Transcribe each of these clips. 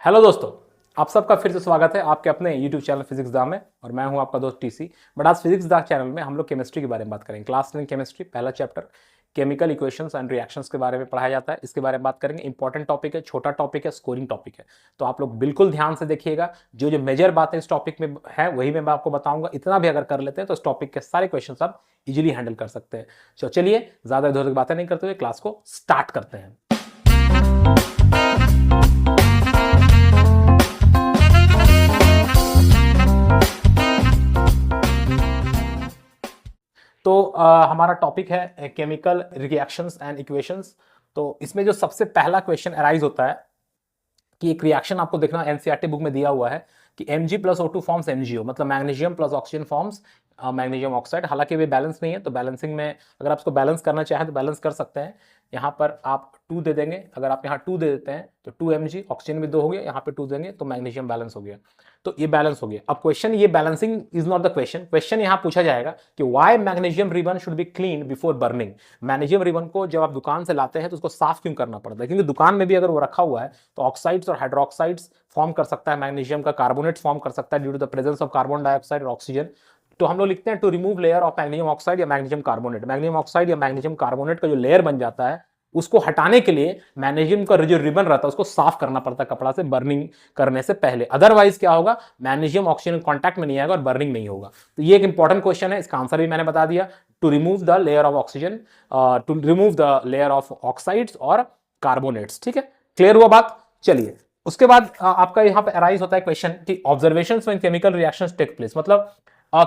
Hello दोस्तों, आप सबका फिर से स्वागत है आपके अपने YouTube चैनल फिजिक्स दा में। और मैं हूं आपका दोस्त टीसी। बट आज फिजिक्स दा चैनल में हम लोग केमिस्ट्री के बारे में बात करेंगे। क्लास 10 केमिस्ट्री पहला chapter chemical equations and reactions के बारे में पढ़ाया जाता है। इसके बारे में बात करेंगे। इंपॉर्टेंट टॉपिक है, छोटा टॉपिक है, स्कोरिंग टॉपिक है, तो आप लोग बिल्कुल ध्यान से देखिएगा। जो जो मेजर बातें इस टॉपिक में है वही मैं आपको बताऊंगा। इतना भी अगर कर लेते हैं तो इस टॉपिक के सारे क्वेश्चन आप इजिली हैंडल कर सकते हैं। तो चलिए ज्यादा इधर उधर बातें नहीं करते हुए क्लास को स्टार्ट करते हैं। तो हमारा टॉपिक है केमिकल रिएक्शंस एंड इक्वेशंस। तो इसमें जो सबसे पहला क्वेश्चन अराइज होता है कि एक रिएक्शन आपको देखना एनसीईआरटी बुक में दिया हुआ है कि Mg plus O2 forms MgO, मतलब magnesium plus oxygen forms magnesium oxide. हालांकि वे बैलेंस नहीं है, तो बैलेंसिंग में अगर आप इसको बैलेंस करना चाहें तो बैलेंस कर सकते हैं। यहाँ पर आप 2 दे देंगे। अगर आप यहाँ 2 दे देते हैं तो 2 Mg, ऑक्सीजन भी 2 हो गया, यहाँ पे 2 देंगे तो मैग्नीशियम बैलेंस हो गया। तो ये बैलेंस हो गया। अब क्वेश्चन, ये balancing is not the question. Question यहाँ पूछा जाएगा कि why magnesium ribbon should be clean before burning. Magnesium ribbon को जब आप दुकान से लाते हैं तो उसको साफ क्यों करना पड़ता है? क्योंकि दुकान में भी अगर वो रखा हुआ है तो ऑक्साइड्स और हाइड्रोक्साइड्स फॉर्म कर सकता है, मैग्नीशियम का कार्बोनेट फॉर्म कर सकता है due to the presence of carbon dioxide और ऑक्सीजन। तो हम लोग लिखते हैं to remove layer of magnesium oxide या मैग्नीशियम कार्बोनेट। मैग्नीशियम ऑक्साइड या मैग्नीशियम कार्बोनेट का जो लेयर बन जाता है उसको हटाने के लिए मैग्नीशियम का जो रिबन रहता है उसको साफ करना पड़ता है कपड़ा से बर्निंग करने से पहले। अदरवाइज क्या होगा, मैग्नीशियम ऑक्सीजन कॉन्टैक्ट में नहीं आएगा और बर्निंग नहीं होगा। तो ये एक इंपॉर्टेंट क्वेश्चन है, इसका आंसर भी मैंने बता दिया। To remove the layer of oxygen, to remove the layer of oxides और कार्बोनेट्स। ठीक है, क्लियर हुआ बात? चलिए, उसके बाद आपका यहाँ पे अराइज होता है क्वेश्चन कि observations when chemical reactions take place, मतलब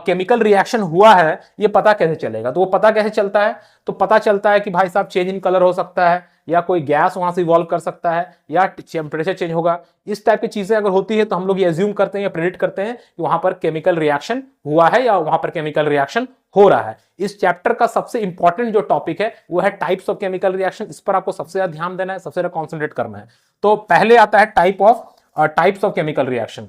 केमिकल रिएक्शन हुआ है ये पता कैसे चलेगा? तो वो पता कैसे चलता है? तो पता चलता है कि भाई साहब चेंज इन कलर हो सकता है, या कोई गैस वहां से इवॉल्व कर सकता है, या टेम्परेचर चेंज होगा। इस टाइप की चीजें अगर होती है तो हम लोग ये एज्यूम करते हैं या प्रेडिक्ट करते हैं कि वहां पर केमिकल रिएक्शन हुआ है या वहां पर केमिकल रिएक्शन हो रहा है। इस चैप्टर का सबसे इंपॉर्टेंट जो टॉपिक है वो है टाइप्स ऑफ केमिकल रिएक्शन। इस पर आपको सबसे ज्यादा ध्यान देना है, सबसे ज्यादा कॉन्सेंट्रेट करना है। तो पहले आता है टाइप्स ऑफ केमिकल रिएक्शन।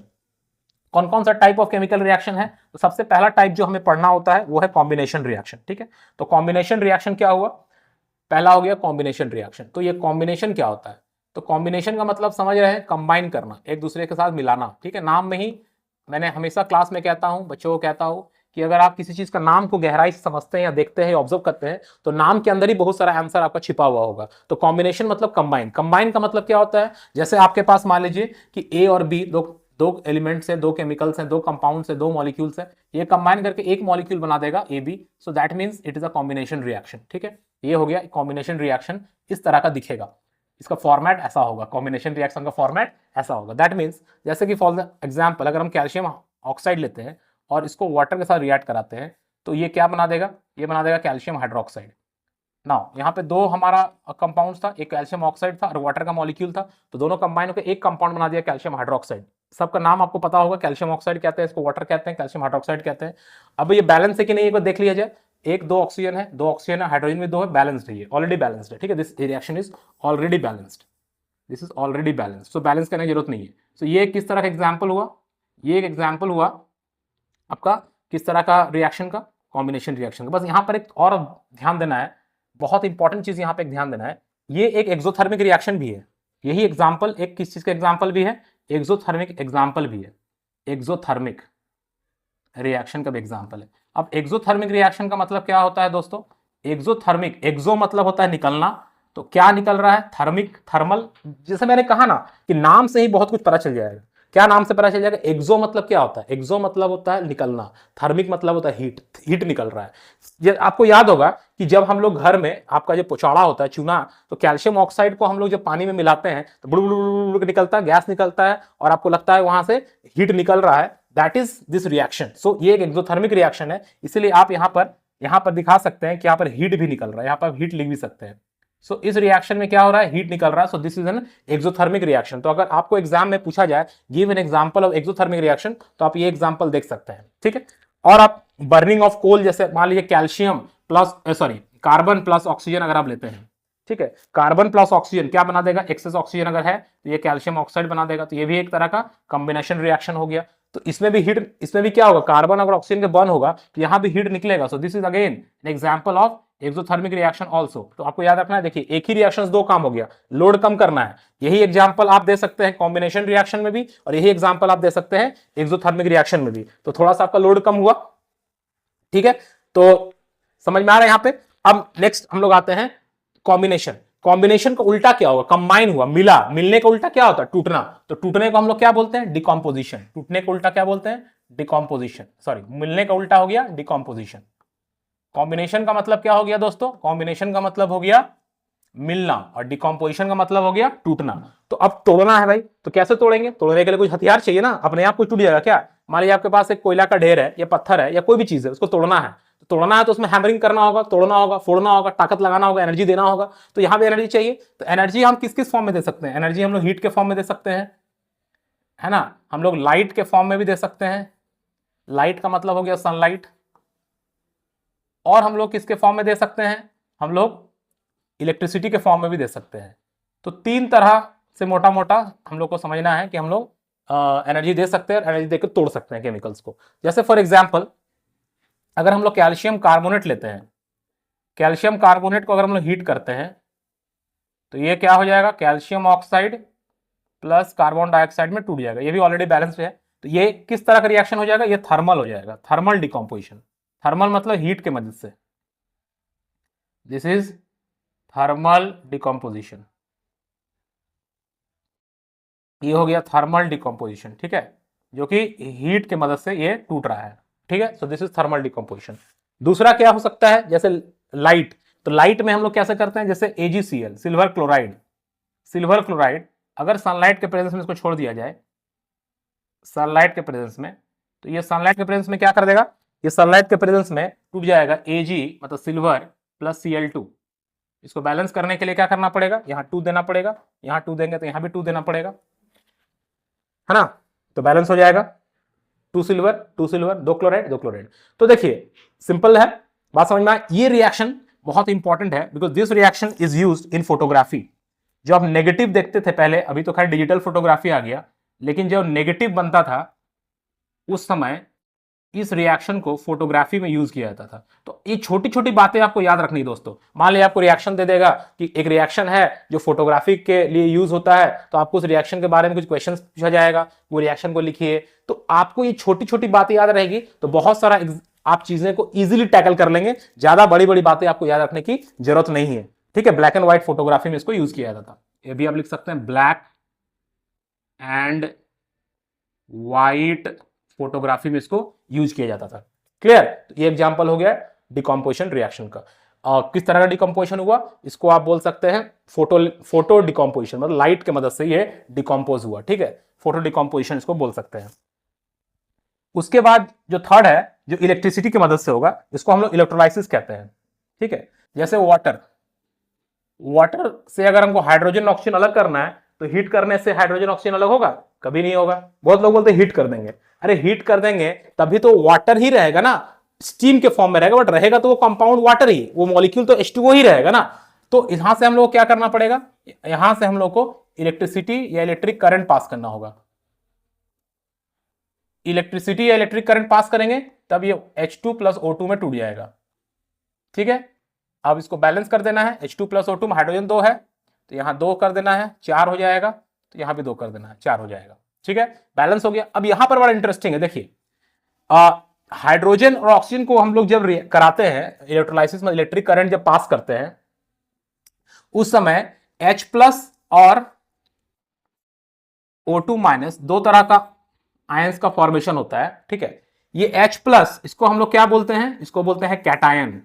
कौन कौन सा टाइप ऑफ केमिकल रिएक्शन है? तो सबसे पहला टाइप जो हमें पढ़ना होता है वो है कॉम्बिनेशन रिएक्शन। ठीक है, तो कॉम्बिनेशन रिएक्शन क्या हुआ? पहला हो गया कॉम्बिनेशन रिएक्शन। तो ये कॉम्बिनेशन क्या होता है? तो कॉम्बिनेशन का मतलब समझ रहे हैं, कंबाइन करना, एक दूसरे के साथ मिलाना। ठीक है, नाम में ही मैंने हमेशा क्लास में कहता हूं, बच्चों को कहता हूं कि अगर आप किसी चीज का नाम को गहराई से समझते हैं या देखते हैं, ऑब्जर्व करते हैं, तो नाम के अंदर ही बहुत सारा आंसर आपका छिपा हुआ होगा। तो कॉम्बिनेशन मतलब कंबाइन। कंबाइन का मतलब क्या होता है? जैसे आपके पास मान लीजिए कि ए और बी दो दो एलिमेंट्स हैं, दो केमिकल्स हैं, दो कंपाउंड्स हैं, दो मॉलिक्यूल्स हैं, ये कंबाइन करके एक मॉलिक्यूल बना देगा A B. So that means it is a combination reaction. ठीक है, ये हो गया कॉम्बिनेशन रिएक्शन। इस तरह का दिखेगा, इसका फॉर्मेट ऐसा होगा, कॉम्बिनेशन रिएक्शन का फॉर्मेट ऐसा होगा। दैट मींस जैसे कि फॉर एग्जांपल अगर हम कैल्शियम ऑक्साइड लेते हैं और इसको वाटर के साथ रिएक्ट कराते हैं तो ये क्या बना देगा? ये बना देगा कैल्शियम हाइड्रोक्साइड। नाउ यहाँ पे दो हमारा कंपाउंड था, एक कैल्शियम ऑक्साइड था और वाटर का मॉलिक्यूल था, तो दोनों कंबाइन होकर एक कंपाउंड बना दिया कैल्शियम हाइड्रोक्साइड। सबका नाम आपको पता होगा, कैल्शियम ऑक्साइड कहते हैं इसको, वाटर कहते हैं, कैल्शियम हाइड्रोक्साइड कहते हैं। अब ये बैलेंस है कि नहीं एक बार देख लिया जाए। एक दो ऑक्सीजन है, दो ऑक्सीजन है, हाइड्रोजन में दो है, बैलेंस्ड है, ये ऑलरेडी बैलेंस्ड है। ठीक है, this reaction is already balanced, this is already balanced. So balance करने की जरूरत नहीं है। सो ये किस तरह का एग्जाम्पल हुआ? ये एक एग्जाम्पल हुआ आपका किस तरह का रिएक्शन का? कॉम्बिनेशन रिएक्शन का। बस यहाँ पर एक और ध्यान देना है, बहुत इंपॉर्टेंट चीज यहाँ पे एक ध्यान देना है, ये एक एक्सोथर्मिक रिएक्शन भी है। यही एग्जाम्पल एक किस चीज का एग्जाम्पल भी है? एक्सोथर्मिक एग्जाम्पल भी है, एक्सोथर्मिक रिएक्शन का भी एग्जाम्पल है। अब एक्सोथर्मिक रिएक्शन का मतलब क्या होता है दोस्तों? एक्सोथर्मिक, एक्सो मतलब होता है निकलना, तो क्या निकल रहा है? Thermic, thermal. जैसे मैंने कहा ना कि नाम से ही बहुत कुछ पता चल जाएगा। क्या नाम से पता चल जाएगा? एक्सो मतलब क्या होता है? एक्सो मतलब होता है निकलना, थर्मिक मतलब होता है हीट, हीट निकल रहा है। ये आपको याद होगा कि जब हम लोग घर में आपका जो पोचाड़ा होता है, चूना, तो कैल्शियम ऑक्साइड को हम लोग जब पानी में मिलाते हैं तो बुड़ निकलता है, गैस निकलता है और आपको लगता है वहां से हीट निकल रहा है। That is this reaction. So ये एक एक्सोथर्मिक रिएक्शन है, इसलिए आप यहाँ पर दिखा सकते हैं कि यहाँ पर हीट भी निकल रहा है, यहाँ पर हीट लिख भी सकते हैं। सो इस रिएक्शन में क्या हो रहा है? हीट निकल रहा है। So this is an exothermic reaction. तो अगर आपको एग्जाम में पूछा जाए give an example of exothermic reaction, तो आप ये एग्जांपल देख सकते हैं। ठीक है, और आप बर्निंग ऑफ कोल, जैसे मान लीजिए calcium plus carbon plus oxygen अगर आप लेते हैं, ठीक है, कार्बन प्लस ऑक्सीजन क्या बना देगा? एक्सेस ऑक्सीजन अगर है तो ये कैल्शियम ऑक्साइड बना देगा। तो ये भी एक तरह का कॉम्बिनेशन रिएक्शन हो गया। तो इसमें भी हीट, इसमें भी क्या होगा? कार्बन अगर ऑक्सीजन के बर्न होगा तो यहां भी हीट निकलेगा। So this is again an example of exothermic reaction also. तो आपको याद रखना है, देखिए एक ही रिएक्शन दो काम हो गया, लोड कम करना है। यही एग्जांपल आप दे सकते हैं कॉम्बिनेशन रिएक्शन में भी, और यही एग्जांपल आप दे सकते हैं एक्सोथर्मिक रिएक्शन में भी। तो थोड़ा सा आपका लोड कम हुआ, ठीक है। तो समझ में आ रहा है यहां पे। अब नेक्स्ट हम लोग आते हैं कॉम्बिनेशन। कॉम्बिनेशन का उल्टा क्या होगा? कंबाइन हुआ, मिला। मिलने का उल्टा क्या होता है? टूटना। तो टूटने को हम लोग क्या बोलते हैं? डिकॉम्पोजिशन। टूटने का उल्टा क्या बोलते हैं? डिकॉम्पोजिशन। सॉरी, मिलने का उल्टा हो गया डिकॉम्पोजिशन। कॉम्बिनेशन का मतलब क्या हो गया दोस्तों? कॉम्बिनेशन का मतलब हो गया मिलना, और डिकॉम्पोजिशन का मतलब हो गया टूटना। तो अब तोड़ना है भाई, तो कैसे तोड़ेंगे? तोड़ने के लिए कुछ हथियार चाहिए ना, अपने आप कुछ टूट जाएगा क्या? मान लीजिए आपके पास एक कोयला का ढेर है, या पत्थर है, या कोई भी चीज है, उसको तोड़ना है। तो तोड़ना है तो उसमें हैमरिंग करना होगा, तोड़ना होगा, फोड़ना होगा, ताकत लगाना होगा, एनर्जी देना होगा। तो यहां पे एनर्जी चाहिए। तो एनर्जी हम किस किस फॉर्म में दे सकते हैं? एनर्जी हम लोग हीट के फॉर्म में दे सकते हैं, है ना। हम लोग लाइट के फॉर्म में भी दे सकते हैं, लाइट का मतलब हो गया सनलाइट। और हम लोग किसके फॉर्म में दे सकते हैं? हम लोग इलेक्ट्रिसिटी के फॉर्म में भी दे सकते हैं। तो तीन तरह से मोटा मोटा हम लोग को समझना है कि हम लोग एनर्जी दे सकते हैं, एनर्जी देकर तोड़ सकते हैं केमिकल्स को। जैसे फॉर एग्जांपल, अगर हम लोग कैल्शियम कार्बोनेट लेते हैं, कैल्शियम कार्बोनेट को अगर हम लोग हीट करते हैं, तो ये क्या हो जाएगा? Calcium oxide plus carbon dioxide में टूट जाएगा। ये भी ऑलरेडी बैलेंस है। तो ये किस तरह का रिएक्शन हो जाएगा? ये थर्मल हो जाएगा, थर्मल डिकम्पोजिशन। थर्मल मतलब हीट के मदद से। This is thermal decomposition. ये हो गया थर्मल डिकम्पोजिशन, ठीक है, जो कि हीट के मदद से ये टूट रहा है, ठीक है। So this is thermal decomposition. दूसरा क्या हो सकता है? जैसे लाइट। तो लाइट में हम लोग कैसे करते हैं? जैसे AgCl, silver chloride. Silver chloride अगर सनलाइट के प्रेजेंस में इसको छोड़ दिया जाए, सनलाइट के प्रेजेंस में, तो ये सनलाइट के प्रेजेंस में क्या कर देगा? ये सनलाइट के प्रेजेंस में टूट जाएगा। Ag मतलब सिल्वर प्लस Cl2। इसको बैलेंस करने के लिए क्या करना पड़ेगा? यहां 2 देना पड़ेगा, यहां 2 देंगे तो यहां भी 2 देना पड़ेगा, है ना। तो बैलेंस हो जाएगा 2 सिल्वर 2 सिल्वर, 2 क्लोराइड 2 क्लोराइड। तो देखिए सिंपल है, बात समझ में आए। ये रिएक्शन बहुत इंपॉर्टेंट है, because this reaction is used in photography. जो आप नेगेटिव देखते थे पहले, अभी तो खैर डिजिटल फोटोग्राफी आ गया, लेकिन जब नेगेटिव बनता था उस समय इस रिएक्शन को फोटोग्राफी में यूज किया जाता था। तो ये छोटी छोटी बातें आपको याद रखनी दोस्तों। मान लिया आपको रिएक्शन दे देगा कि एक रिएक्शन है जो फोटोग्राफी के लिए यूज होता है, तो आपको उस रिएक्शन के बारे में कुछ क्वेश्चन पूछा जाएगा, वो रिएक्शन को लिखिए। तो आपको ये छोटी छोटी बातें याद रहेगी, तो बहुत सारा आप चीजें को इजीली टैकल कर लेंगे। ज्यादा बड़ी बड़ी बातें आपको याद रखने की जरूरत नहीं है, ठीक है। ब्लैक एंड व्हाइट फोटोग्राफी में इसको यूज किया जाता था। ये भी आप लिख सकते हैं, ब्लैक एंड व्हाइट फोटोग्राफी में इसको यूज किया जाता था। क्लियर? तो ये एग्जांपल हो गया डिकम्पोजिशन रिएक्शन का। किस तरह का डिकम्पोजिशन हुआ? इसको आप बोल सकते हैं फोटो डिकम्पोजिशन, मतलब लाइट के मदद से ये डिकम्पोज हुआ, ठीक है। फोटो डिकम्पोजिशन इसको बोल सकते हैं। उसके बाद जो थर्ड है, जो इलेक्ट्रिसिटी की मदद से होगा, इसको हम लोग इलेक्ट्रोलाइसिस कहते हैं, ठीक है। जैसे वाटर, वाटर से अगर हमको हाइड्रोजन ऑक्सीजन अलग करना है, तो हीट करने से हाइड्रोजन ऑक्सीजन अलग होगा? कभी नहीं होगा। बहुत लोग बोलते हैं हीट कर देंगे। अरे हीट कर देंगे तभी तो वाटर ही रहेगा ना, स्टीम के फॉर्म में रहेगा, बट रहेगा तो वो कंपाउंड वाटर ही, वो मॉलिक्यूल तो H2O ही रहेगा ना। तो यहां से हम लोग क्या करना पड़ेगा? यहां से हम लोग को इलेक्ट्रिसिटी या इलेक्ट्रिक करंट पास करना होगा। इलेक्ट्रिसिटी या इलेक्ट्रिक करंट पास करेंगे तब ये H2 प्लस O2 में टूट जाएगा, ठीक है। अब इसको बैलेंस कर देना है। H2 प्लस O2 में हाइड्रोजन 2 है, तो यहां 2 कर देना है, 4 हो जाएगा। तो यहां भी 2 कर देना है, 4 हो जाएगा, ठीक है। बैलेंस हो गया। अब यहां पर बड़ा इंटरेस्टिंग है, देखिए हाइड्रोजन और ऑक्सीजन को हम लोग जब कराते हैं इलेक्ट्रोलाइसिस में, इलेक्ट्रिक करंट जब पास करते हैं, उस समय H प्लस और O2 माइनस दो तरह का आयंस का फॉर्मेशन होता है, ठीक है। ये H प्लस, इसको हम लोग क्या बोलते हैं? इसको बोलते हैं कैटायन,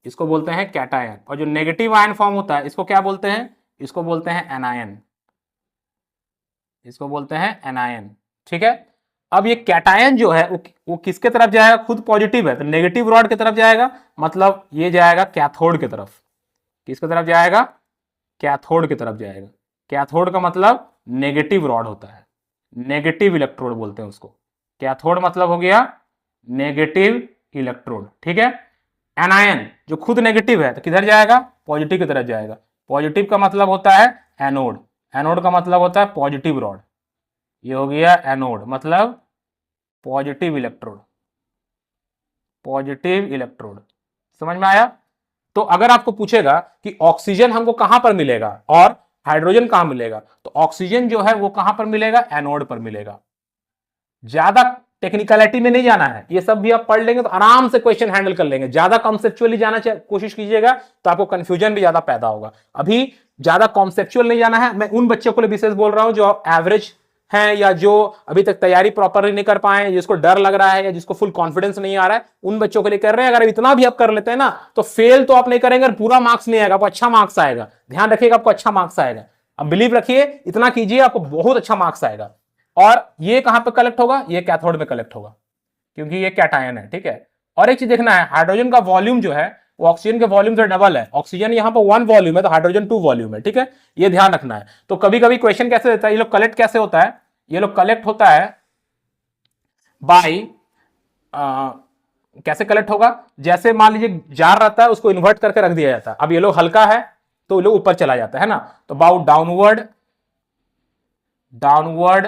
इसको बोलते हैं कैटायन। और जो नेगेटिव आयन फॉर्म होता है, इसको क्या बोलते हैं? इसको बोलते हैं एनायन, इसको बोलते हैं एनायन, ठीक है। अब ये कैटायन जो है वो किसके तरफ जाएगा? खुद पॉजिटिव है तो नेगेटिव रॉड की तरफ जाएगा, मतलब ये जाएगा कैथोड की तरफ। किसकी तरफ जाएगा? कैथोड की तरफ जाएगा। कैथोड का मतलब नेगेटिव रॉड होता है, नेगेटिव इलेक्ट्रोड बोलते हैं उसको। कैथोड मतलब हो गया नेगेटिव इलेक्ट्रोड, ठीक है। एनायन जो खुद नेगेटिव है तो किधर जाएगा? पॉजिटिव की तरफ जाएगा। पॉजिटिव का मतलब होता है एनोड, एनोड का मतलब होता है पॉजिटिव रॉड। ये हो गया एनोड, मतलब पॉजिटिव इलेक्ट्रोड, पॉजिटिव इलेक्ट्रोड। समझ में आया? तो अगर आपको पूछेगा कि ऑक्सीजन हमको कहां पर मिलेगा और हाइड्रोजन कहां मिलेगा, तो ऑक्सीजन जो है वो कहां पर मिलेगा, एनोड पर मिलेगा। ज्यादा टेक्निकलिटी में नहीं जाना है, ये सब भी आप पढ़ लेंगे तो आराम से क्वेश्चन हैंडल कर लेंगे। ज्यादा कॉन्सेप्चुअली जाना कोशिश कीजिएगा तो आपको कंफ्यूजन भी ज्यादा पैदा होगा। अभी ज्यादा कॉन्सेप्चुअल नहीं जाना है। मैं उन बच्चों को लिए विशेष बोल रहा हूं जो एवरेज हैं या जो अभी तक तैयारी प्रॉपरली नहीं कर पाए, जिसको डर लग रहा है या जिसको फुल कॉन्फिडेंस नहीं आ रहा है, उन बच्चों के लिए कर रहे हैं। अगर इतना भी आप कर लेते हैं ना तो फेल तो आप नहीं करेंगे, पूरा मार्क्स नहीं आएगा, आपको अच्छा मार्क्स आएगा। ध्यान रखिएगा, आपको अच्छा मार्क्स आएगा। अब बिलीव रखिए, इतना कीजिए, आपको बहुत अच्छा मार्क्स आएगा। और ये कहां पे कलेक्ट होगा, ये कैथोड में कलेक्ट होगा, क्योंकि ये कैटायन है, ठीक है। और एक चीज देखना है, हाइड्रोजन का वॉल्यूम जो है वो ऑक्सीजन के वॉल्यूम से डबल है। ऑक्सीजन यहां पर 1 वॉल्यूम है तो हाइड्रोजन 2 वॉल्यूम है, ठीक है। ये ध्यान रखना है। तो कभी कभी क्वेश्चन कैसे देता है, ये लोग कलेक्ट कैसे होता है, ये लोग कलेक्ट होता है बाय कैसे कलेक्ट होगा, जैसे मान लीजिए जार रहता है, उसको इन्वर्ट करके रख दिया जाता है। अब ये लोग हल्का है तो ये लोग ऊपर चला जाता है ना, तो about downward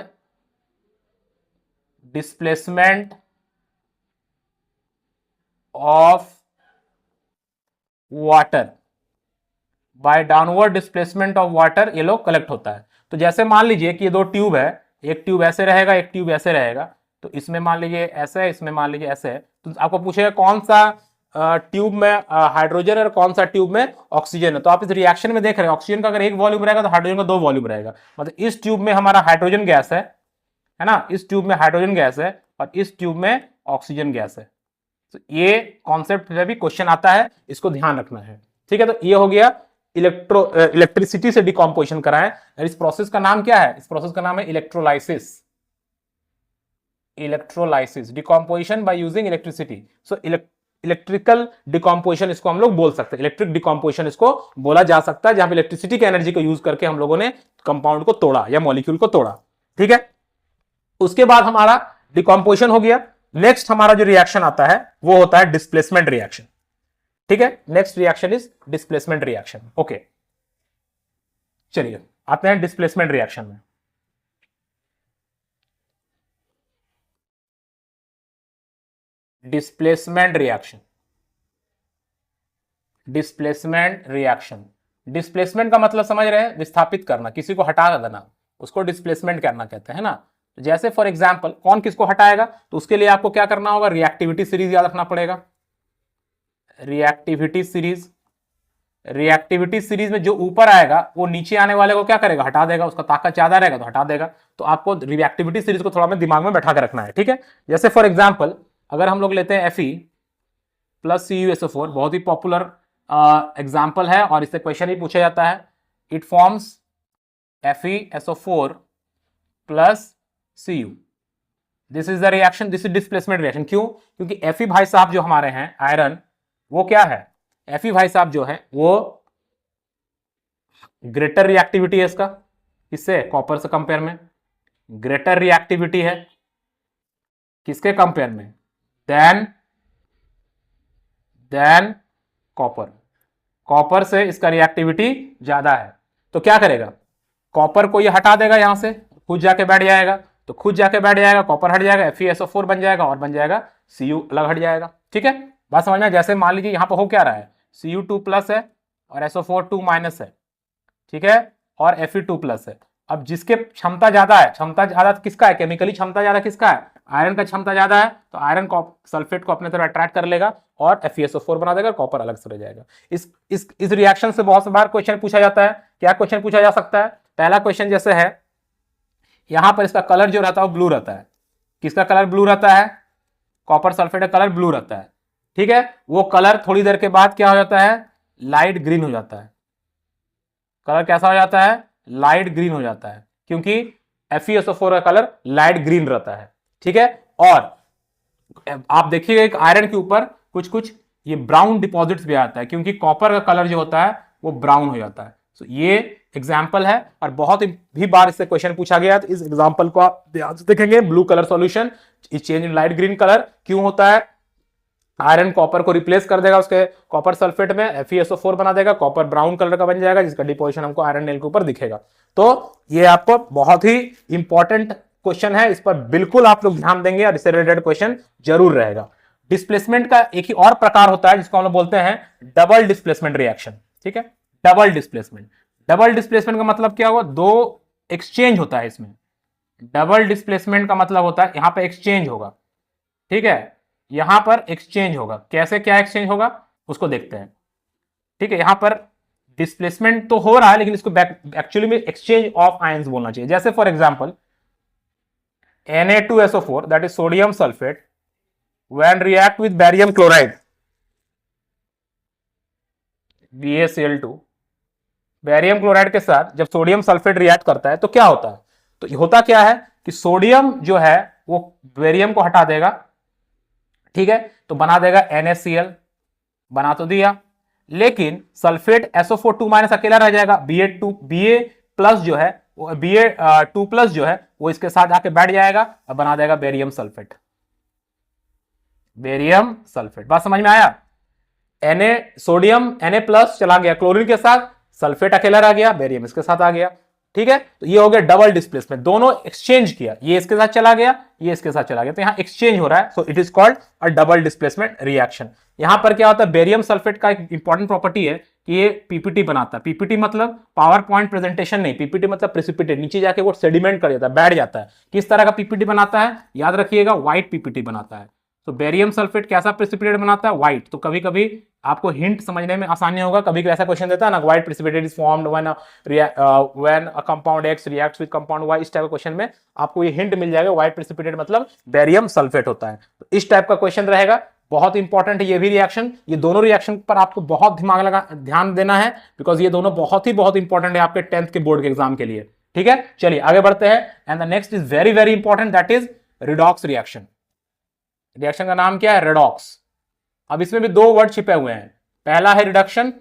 displacement of water, by downward displacement of water ये लोग कलेक्ट होता है। तो जैसे मान लीजिए कि ये 2 ट्यूब है, एक ट्यूब ऐसे रहेगा, एक ट्यूब ऐसे रहेगा, तो इसमें मान लीजिए ऐसे है, इसमें मान लीजिए ऐसे है, तो आपको पूछेगा कौन सा ट्यूब में हाइड्रोजन है और कौन सा ट्यूब में ऑक्सीजन है। तो आप इस रिएक्शन में देख रहे हैं, ऑक्सीजन का अगर 1 वॉल्यूम रहेगा तो हाइड्रोजन का 2 वॉल्यूम रहेगा। मतलब इस ट्यूब में हमारा हाइड्रोजन गैस है ना, इस ट्यूब में हाइड्रोजन गैस है और इस ट्यूब में ऑक्सीजन गैस है। तो ये कॉन्सेप्ट भी क्वेश्चन आता है, इसको ध्यान रखना है, ठीक है। तो ये हो गया इलेक्ट्रिसिटी से डिकम्पोजिशन कराएं। इस प्रोसेस का नाम क्या है, इस प्रोसेस का नाम है electrolysis, decomposition by using electricity. So electrical decomposition इसको हम लोग बोल सकते हैं, इलेक्ट्रिक डिकम्पोजिशन इसको बोला जा सकता है, जहां पे इलेक्ट्रिसिटी की एनर्जी को यूज करके हम लोगों ने कंपाउंड को तोड़ा या मॉलिक्यूल को तोड़ा, ठीक है। उसके बाद हमारा डिकम्पोजिशन हो गया। नेक्स्ट हमारा जो रिएक्शन आता है वो होता है डिस्प्लेसमेंट रिएक्शन, ठीक है। Next reaction is displacement reaction. Okay, चलिए आते हैं डिस्प्लेसमेंट रिएक्शन में। डिस्प्लेसमेंट रिएक्शन, डिस्प्लेसमेंट का मतलब समझ रहे हैं, विस्थापित करना, किसी को हटा देना, उसको डिस्प्लेसमेंट करना कहते हैं ना। तो जैसे फॉर एग्जांपल कौन किसको हटाएगा, तो उसके लिए आपको क्या करना होगा, रिएक्टिविटी सीरीज याद रखना पड़ेगा। रिएक्टिविटी सीरीज में जो ऊपर आएगा वो नीचे आने वाले को क्या करेगा, हटा देगा, उसका ताकत ज्यादा रहेगा तो हटा देगा। तो आपको रिएक्टिविटी सीरीज को थोड़ा में दिमाग में बैठा के रखना है, ठीक है। जैसे फॉर एग्जांपल अगर हम लोग लेते हैं Fe प्लस CuSO4, बहुत ही पॉपुलर एग्जाम्पल है और इससे क्वेश्चन ही पूछा जाता है। It forms FeSO4 plus Cu, this is the reaction, this is displacement reaction. क्यों, क्योंकि Fe भाई साहब जो हमारे हैं आयरन, वो क्या है, Fe भाई साहब जो है वो ग्रेटर रिएक्टिविटी है इसका, इससे कॉपर से कंपेयर में ग्रेटर रिएक्टिविटी है, किसके कंपेयर में, देन कॉपर से इसका रिएक्टिविटी ज्यादा है। तो क्या करेगा, कॉपर को ये हटा देगा, यहां से खुद जाके बैठ जाएगा, तो खुद जाके बैठ जाएगा, कॉपर हट जाएगा, FeSO4 बन जाएगा और बन जाएगा Cu अलग हट जाएगा, ठीक है। बात समझ में, जैसे मान लीजिए यहां पर हो क्या रहा है, Cu2 प्लस है और SO4 2 माइनस है, ठीक है, और Fe2 प्लस है। अब जिसके क्षमता ज्यादा है, क्षमता ज्यादा किसका है, केमिकली क्षमता ज्यादा किसका है, आयरन का क्षमता ज्यादा है, तो आयरन सल्फेट को अपने तरफ अट्रैक्ट कर लेगा और FeSO4 बना देगा, कॉपर अलग से रह जाएगा। इस रिएक्शन से बहुत बार क्वेश्चन पूछा जाता है। क्या क्वेश्चन पूछा जा सकता है, पहला क्वेश्चन जैसे है, यहां पर इसका कलर जो रहता है वो ब्लू रहता है। किसका कलर ब्लू रहता है, कॉपर सल्फेट का कलर ब्लू रहता है, ठीक है। वो कलर थोड़ी देर के बाद क्या हो जाता है, लाइट ग्रीन हो जाता है। कलर कैसा हो जाता है, लाइट ग्रीन हो जाता है, क्योंकि FeSO4 का कलर लाइट ग्रीन रहता है, ठीक है। और आप देखिएगा एक आयरन के ऊपर कुछ कुछ ये ब्राउन डिपॉजिट्स भी आता है, क्योंकि कॉपर का कलर जो होता है वो ब्राउन हो जाता है। तो ये एग्जाम्पल है और बहुत भी बार इससे क्वेश्चन पूछा गया। तो इस एग्जाम्पल को आप ध्यान से देखेंगे, blue colour solution is change in light green colour, क्यों होता है, आयरन कॉपर को रिप्लेस कर देगा उसके कॉपर सल्फेट में, FeSO4 बना देगा, कॉपर ब्राउन कलर का बन जाएगा, जिसका डिपोजिशन हमको आयरन नेल के ऊपर दिखेगा। तो ये आपको बहुत ही इंपॉर्टेंट क्वेश्चन है, इस पर बिल्कुल आप लोग ध्यान देंगे और इससे रिलेटेड क्वेश्चन जरूर रहेगा। डिस्प्लेसमेंट का एक ही और प्रकार होता है जिसको हम लोग बोलते हैं डबल डिस्प्लेसमेंट रिएक्शन। ठीक है, डबल डिस्प्लेसमेंट। डबल डिस्प्लेसमेंट का मतलब क्या हुआ, दो एक्सचेंज होता है इसमें। डबल डिस्प्लेसमेंट का मतलब होता है यहां पर एक्सचेंज होगा। ठीक है, यहां पर एक्सचेंज होगा। कैसे, क्या एक्सचेंज होगा उसको देखते हैं। ठीक है, यहां पर डिस्प्लेसमेंट तो हो रहा है लेकिन इसको एक्चुअली में एक्सचेंज ऑफ आयंस बोलना चाहिए। जैसे for example Na2SO4 that is sodium sulfate when react with barium chloride BaCl2, barium chloride के साथ जब सोडियम सल्फेट रिएक्ट करता है तो क्या होता है, तो होता क्या है कि सोडियम जो है वो बैरियम को हटा देगा। ठीक है, तो बना देगा NaCl, बना तो दिया, लेकिन सल्फेट SO4 2- अकेला रह जाएगा। Ba प्लस जो है Ba2 प्लस जो है वो इसके साथ आके बैठ जाएगा और बना देगा बेरियम सल्फेट। बेरियम सल्फेट, बात समझ में आया। सोडियम Na प्लस चला गया क्लोरीन के साथ, सल्फेट अकेला रह गया, बेरियम इसके साथ आ गया। ठीक है, तो ये हो गया डबल डिस्प्लेसमेंट, दोनों एक्सचेंज किया, ये इसके साथ चला गया, ये इसके साथ चला गया, तो यहां एक्सचेंज हो रहा है। So it is called a double displacement reaction. यहां पर क्या होता है, बेरियम सल्फेट का एक इंपॉर्टेंट प्रॉपर्टी है कि ये पीपीटी बनाता है। पीपीटी मतलब पावर पॉइंट प्रेजेंटेशन नहीं, पीपीटी मतलब प्रेसिपिटेट, नीचे जाके वो सेडिमेंट कर जाता है, बैठ जाता है। किस तरह का पीपीटी बनाता है, याद रखिएगा, व्हाइट पीपीटी बनाता है। तो बेरियम सल्फेट कैसा प्रेसिपिटेट बनाता है, व्हाइट। तो कभी कभी आपको हिंट समझने में आसानी होगा, कभी कभी ऐसा क्वेश्चन देता है ना, white precipitate is formed when a compound X reacts with compound Y। इस टाइप का क्वेश्चन में आपको ये हिंट मिल जाएगा, व्हाइट प्रेसिपिटेट मतलब बेरियम सल्फेट होता है। तो इस टाइप का क्वेश्चन रहेगा, बहुत इंपॉर्टेंट है ये भी रिएक्शन। ये दोनों रिएक्शन पर आपको बहुत दिमाग लगा ध्यान देना है, बिकॉज ये दोनों बहुत इंपॉर्टेंट है आपके 10th के बोर्ड के एग्जाम के लिए। ठीक है, चलिए आगे बढ़ते हैं। And the next is very very important, that is redox reaction. Reaction का नाम क्या है, रेडॉक्स। अब इसमें भी दो वर्ड छिपे हुए हैं, पहला है रिडक्शन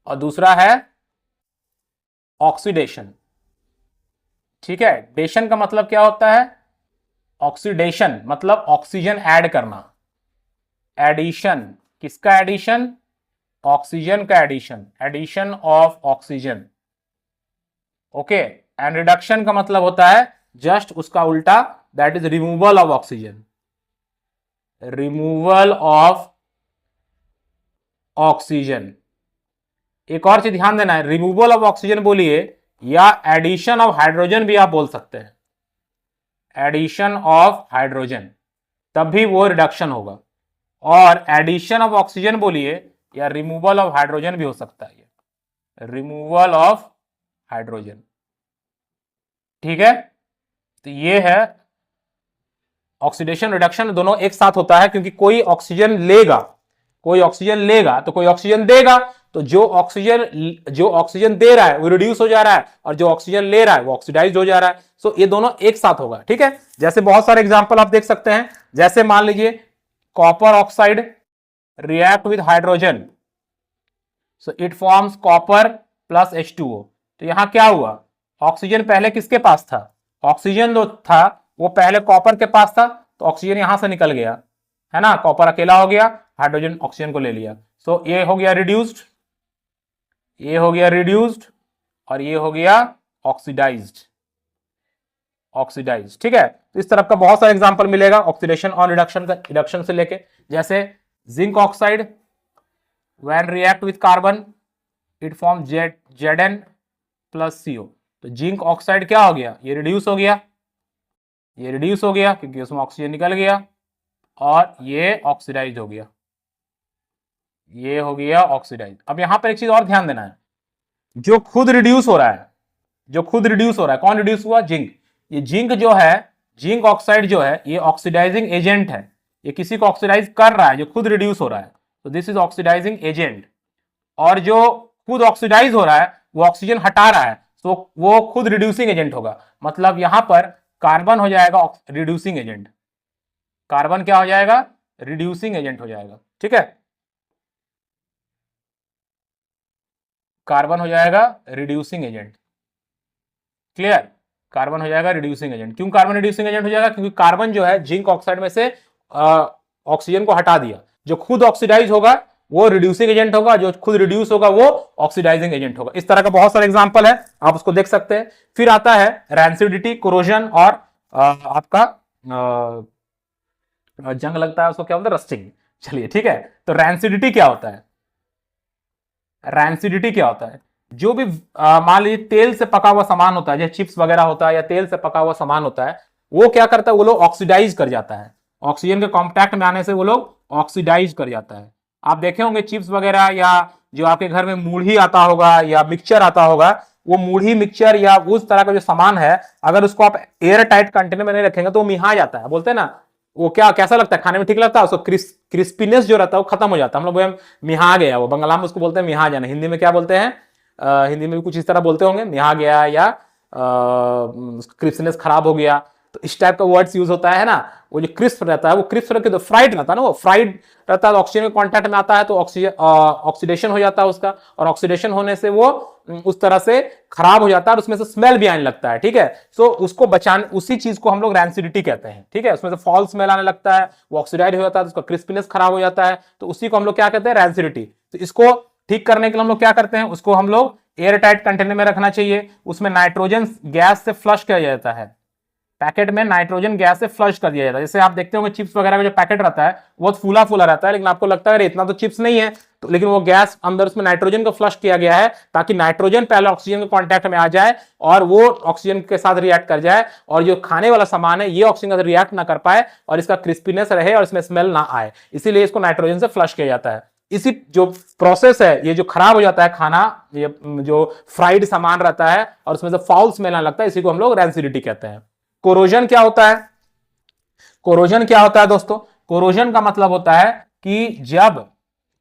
और दूसरा है ऑक्सीडेशन। ठीक है, डेशन का मतलब क्या होता है, ऑक्सीडेशन मतलब ऑक्सीजन ऐड करना, एडिशन, किसका एडिशन, ऑक्सीजन का addition, addition of oxygen. Okay, and reduction का मतलब होता है जस्ट उसका उल्टा, that is removal of oxygen, removal of oxygen. एक और चीज ध्यान देना है, रिमूवल ऑफ ऑक्सीजन बोलिए या एडिशन ऑफ हाइड्रोजन भी आप बोल सकते हैं, एडिशन ऑफ हाइड्रोजन, तब भी वो रिडक्शन होगा। और एडिशन ऑफ ऑक्सीजन बोलिए या रिमूवल ऑफ हाइड्रोजन भी हो सकता है, रिमूवल ऑफ हाइड्रोजन। ठीक है, तो ये है ऑक्सीडेशन रिडक्शन, दोनों एक साथ होता है, क्योंकि कोई ऑक्सीजन लेगा, कोई ऑक्सीजन लेगा तो कोई ऑक्सीजन देगा, तो जो ऑक्सीजन दे रहा है वो रिड्यूस हो जा रहा है और जो ऑक्सीजन ले रहा है वो ऑक्सीडाइज हो जा रहा है। सो ये दोनों एक साथ होगा। ठीक है, जैसे बहुत सारे एग्जांपल आप देख सकते हैं, जैसे मान लीजिए copper oxide react with hydrogen, so it forms copper plus H2O। तो यहां क्या हुआ, ऑक्सीजन पहले किसके पास था, ऑक्सीजन जो था वो पहले कॉपर के पास था, तो ऑक्सीजन यहां से निकल गया, है ना, कॉपर अकेला हो गया, हाइड्रोजन ऑक्सीजन को ले लिया। सो ये हो गया रिड्यूस्ड, ये हो गया रिड्यूस्ड और ये हो गया ऑक्सीडाइज्ड, ऑक्सीडाइज्ड। ठीक है, तो इस तरह का बहुत सारे एग्जांपल मिलेगा ऑक्सीडेशन और रिडक्शन का, रिडक्शन से लेके, जैसे zinc oxide when react with carbon it form Zn plus CO। तो जिंक ऑक्साइड क्या हो गया, ये रिड्यूस हो गया, ये रिड्यूस हो गया क्योंकि उसमें ऑक्सीजन निकल गया, और ये ऑक्सीडाइज हो गया, ये हो गया ऑक्सीडाइज। अब यहां पर एक चीज और ध्यान देना है, जो खुद रिड्यूस हो रहा है, जो खुद रिड्यूस हो रहा है, कौन रिड्यूस हुआ, जिंक। ये जिंक जो है, जिंक ऑक्साइड जो है, ये ऑक्सीडाइजिंग एजेंट है, ये किसी को ऑक्सीडाइज कर रहा है जो खुद रिड्यूस हो रहा है, तो दिस इज ऑक्सीडाइजिंग एजेंट। और जो खुद ऑक्सीडाइज हो रहा है वो ऑक्सीजन हटा रहा है, तो वो खुद रिड्यूसिंग एजेंट होगा। मतलब यहां पर कार्बन हो जाएगा रिड्यूसिंग एजेंट, कार्बन क्या हो जाएगा, रिड्यूसिंग एजेंट हो जाएगा। ठीक है, कार्बन हो जाएगा रिड्यूसिंग एजेंट, क्लियर, कार्बन हो जाएगा रिड्यूसिंग एजेंट। क्यों कार्बन रिड्यूसिंग एजेंट हो जाएगा, क्योंकि कार्बन जो है जिंक ऑक्साइड में से ऑक्सीजन को हटा दिया, जो खुद ऑक्सीडाइज होगा वो रिड्यूसिंग एजेंट होगा, जो खुद रिड्यूस होगा वो ऑक्सीडाइजिंग एजेंट होगा। इस तरह का बहुत सारे एग्जांपल है, आप उसको देख सकते हैं। फिर आता है रैंसिडिटी, कोरोजन और आपका जंग लगता है उसको क्या बोलते हैं, रस्टिंग। चलिए ठीक है, तो रैंसिडिटी क्या होता है, रैंसिडिटी क्या होता है, जो भी मान लीजिए तेल से पका हुआ सामान होता है, जैसे चिप्स वगैरह होता है या तेल से पका हुआ सामान होता है, वो क्या करता है, वो लोग ऑक्सीडाइज कर जाता है, ऑक्सीजन के कॉन्टैक्ट में आने से वो लोग ऑक्सीडाइज कर जाता है। आप देखे होंगे चिप्स वगैरह या जो आपके घर में मूढ़ी आता होगा या मिक्सचर आता होगा, वो मूढ़ी मिक्सचर या उस तरह का जो सामान है, अगर उसको आप एयर टाइट कंटेनर में नहीं रखेंगे तो वो मिहा जाता है, बोलते हैं ना, वो क्या कैसा लगता है, खाने में ठीक लगता है, उसको क्रिस्पीनेस जो रहता है वो खत्म हो जाता है, हम लोग मिहा गया, वो बंगला में उसको बोलते हैं मिहा जाना, हिंदी में क्या बोलते हैं, हिंदी में भी कुछ इस तरह बोलते होंगे, मिहा गया या क्रिस्पीनेस खराब हो गया, तो इस टाइप का वर्ड्स यूज होता है ना। वो जो क्रिस्प रहता है वो क्रिस्प रखे तो फ्राइड रहता है ना, वो फ्राइड रहता है, ऑक्सीजन के कांटेक्ट में आता है तो ऑक्सीडेशन हो जाता है उसका, और ऑक्सीडेशन होने से वो उस तरह से खराब हो जाता है और उसमें से स्मेल भी आने लगता है, ठीक है। सो उसको बचाने, उसी चीज को हम लोग रैंसिडिटी कहते हैं, ठीक है। उसमें से फॉल स्मेल आने लगता है, वो ऑक्सीडाइज हो जाता है, उसका क्रिस्पीनेस खराब हो जाता है, तो उसी को हम लोग क्या कहते हैं, रैंसिडिटी। तो इसको ठीक करने के लिए हम लोग क्या करते हैं, उसको हम लोग एयर टाइट कंटेनर में रखना चाहिए, उसमें नाइट्रोजन गैस से फ्लश किया जाता है, पैकेट में नाइट्रोजन गैस से फ्लश कर दिया जाता है। जैसे आप देखते होंगे चिप्स वगैरह का जो पैकेट रहता है बहुत फूला फूला रहता है, लेकिन आपको लगता है इतना तो चिप्स नहीं है, तो लेकिन वो गैस अंदर उसमें नाइट्रोजन को फ्लश किया गया है ताकि नाइट्रोजन पहले ऑक्सीजन के कांटेक्ट में आ जाए और वो ऑक्सीजन के साथ रिएक्ट कर जाए, और जो खाने वाला सामान है ये ऑक्सीजन के साथ रिएक्ट ना कर पाए और इसका क्रिस्पीनेस रहे और इसमें स्मेल ना आए, इसीलिए इसको नाइट्रोजन से फ्लश किया जाता है। इसी जो प्रोसेस है, ये जो खराब हो जाता है खाना, ये जो फ्राइड सामान रहता है और उसमें से फाउल स्मेल आने लगता है, इसी को हम लोग रैंसिडिटी कहते हैं। कोरोजन क्या होता है, कोरोजन क्या होता है दोस्तों, कोरोजन का मतलब होता है कि जब,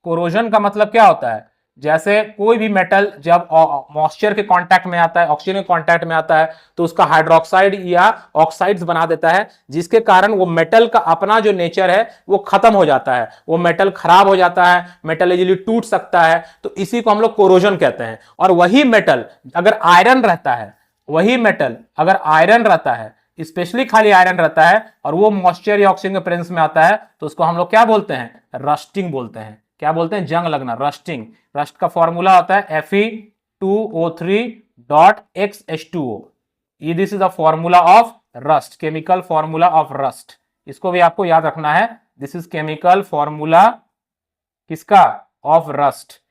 कोरोजन का मतलब क्या होता है, जैसे कोई भी मेटल जब मॉइस्चर के कांटेक्ट में आता है, ऑक्सीजन के कांटेक्ट में आता है, तो उसका हाइड्रोक्साइड या ऑक्साइड्स बना देता है, जिसके कारण वो मेटल का अपना जो नेचर है वो खत्म हो जाता है, वो मेटल खराब हो जाता है, मेटल इजीली टूट सकता है, तो इसी को हम लोग कोरोजन कहते हैं। और वही मेटल अगर आयरन रहता है, वही मेटल अगर आयरन रहता है, स्पेशली खाली आयरन रहता है और वो मॉइस्चर या ऑक्सीजन के प्रेजेंस में आता है, तो उसको हम लोग क्या बोलते हैं, रस्टिंग बोलते हैं। क्या बोलते हैं, जंग लगना, रस्टिंग। रस्ट का फॉर्मूला होता है Fe2O3.XH2O, ये this is the formula of rust, chemical formula of rust, इसको भी आपको याद रखना है, दिस इज केमिकल फॉर्मूला किसका, ऑफ रस्ट,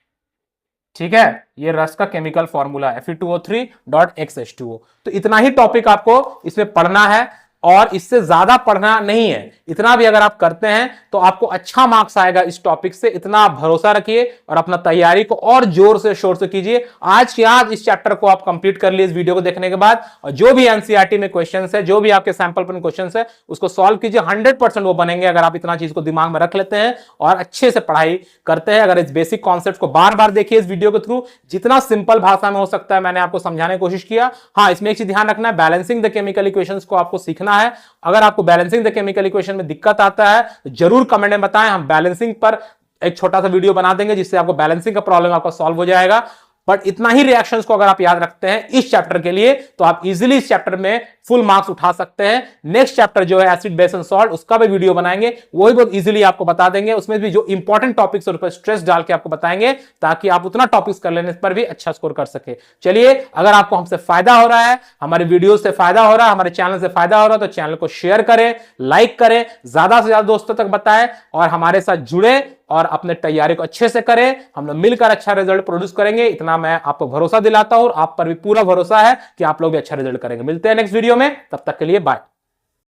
ठीक है। ये रस्ट का केमिकल फॉर्मूला है Fe2O3.XH2O। तो इतना ही टॉपिक आपको इसमें पढ़ना है और इससे ज्यादा पढ़ना नहीं है, इतना भी अगर आप करते हैं तो आपको अच्छा मार्क्स आएगा इस टॉपिक से, इतना भरोसा रखिए और अपना तैयारी को और जोर से शोर से कीजिए। आज के आज इस चैप्टर को आप कंप्लीट कर लिए इस वीडियो को देखने के बाद, और जो भी एनसीईआरटी में क्वेश्चंस है, जो भी आपके सैंपल पर क्वेश्चंस है, उसको सॉल्व कीजिए, 100% वो बनेंगे अगर आप इतना चीज को दिमाग में रख लेते हैं और अच्छे से पढ़ाई करते हैं। अगर इस बेसिक कॉन्सेप्ट को बार बार देखिए इस वीडियो के थ्रू, जितना सिंपल भाषा में हो सकता है मैंने आपको समझाने की कोशिश किया। हाँ, इसमें एक चीज ध्यान रखना है, बैलेंसिंग द केमिकल इक्वेशंस को आपको सीखना है। अगर आपको बैलेंसिंग द केमिकल इक्वेशन में दिक्कत आता है तो जरूर कमेंट में बताएं, हम बैलेंसिंग पर एक छोटा सा वीडियो बना देंगे जिससे आपको बैलेंसिंग का प्रॉब्लम आपका सॉल्व हो जाएगा। बट इतना ही रिएक्शंस को अगर आप याद रखते हैं इस चैप्टर के लिए, तो आप इजीली इस चैप्टर में फुल मार्क्स उठा सकते हैं। नेक्स्ट चैप्टर जो है एसिड बेस एंड सॉल्ट, उसका भी वीडियो बनाएंगे, वो भी बहुत इजीली आपको बता देंगे, उसमें भी जो इंपॉर्टेंट टॉपिक्स और स्ट्रेस डाल के आपको बताएंगे ताकि आप उतना टॉपिक्स कर लेने पर भी अच्छा स्कोर कर सके। चलिए, अगर आपको हमसे फायदा हो रहा है, हमारे वीडियो से फायदा हो रहा है, हमारे चैनल से फायदा हो रहा है, तो चैनल को शेयर करें, लाइक करें, ज्यादा से ज्यादा दोस्तों तक बताएं और हमारे साथ जुड़े और अपने तैयारी को अच्छे से करें। हम लोग मिलकर अच्छा रिजल्ट प्रोड्यूस करेंगे, इतना मैं आपको भरोसा दिलाता हूं और आप पर भी पूरा भरोसा है कि आप लोग भी अच्छा रिजल्ट करेंगे। मिलते हैं नेक्स्ट वीडियो में, तब तक के लिए बाय।